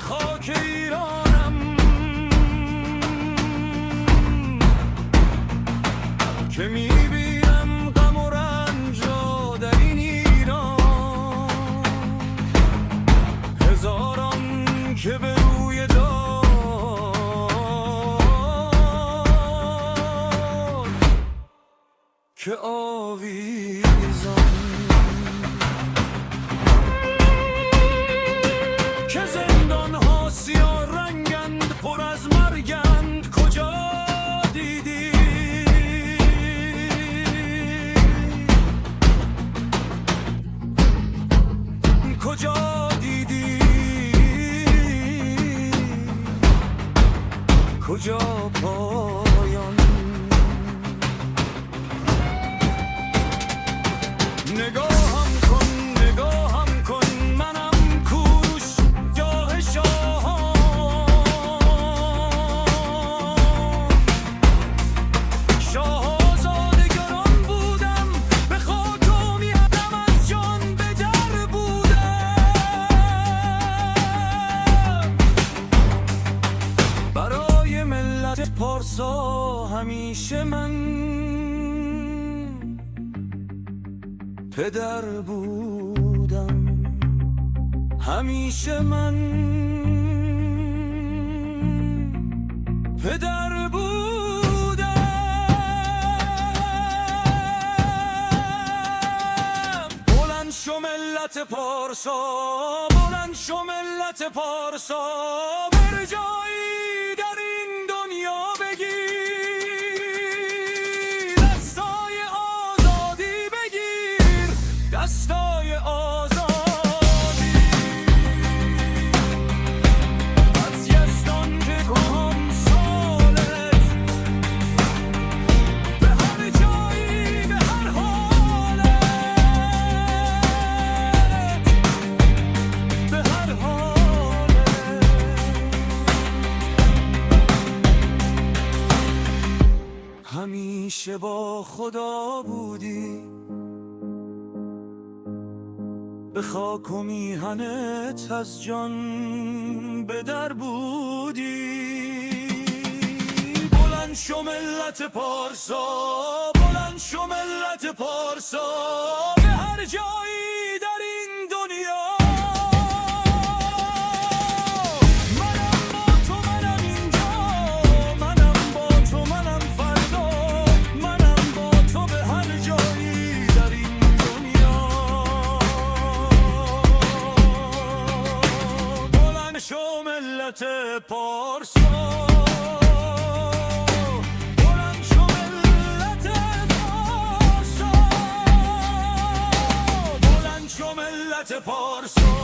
خاک ایرانم که میبینم غم و رنج را در این ایران. هزاران که به روی داد که آویزان، که زندان ها سیاه رنگند پر از مرگند. کجا دیدی کجا دیدی کجا پایان؟ نگاهم کن نگاهم کن منم کوروش جاه شاهان. شاه آزادگران بودم به خاک و میهنم از جان به در بودم. برای ملت پارسا همیشه من پدر بودم. همیشه من پدر بودم. بلند شو ملت پارسا، بلند شو ملت پارسا، بر جایی در این دنیا بگیر. دستای آزادی بگیر، دستای آزادی. از یزدان که کهن سالت به هر جایی به هر حالت، به هر حالت. همیشه با خدا بودی، به خاک و میهنت از جان به در بودی. بلند شو ملت پارسا، بلند شو ملت پارسا، به هر جایی در این دنیا. منم با تو منم اینجا، منم با تو منم فردا، منم با تو به هر جایی در این دنیا. بلند شو ملت پارسا، بلند شو ملت پارسا، بلند شو ملت پارسا.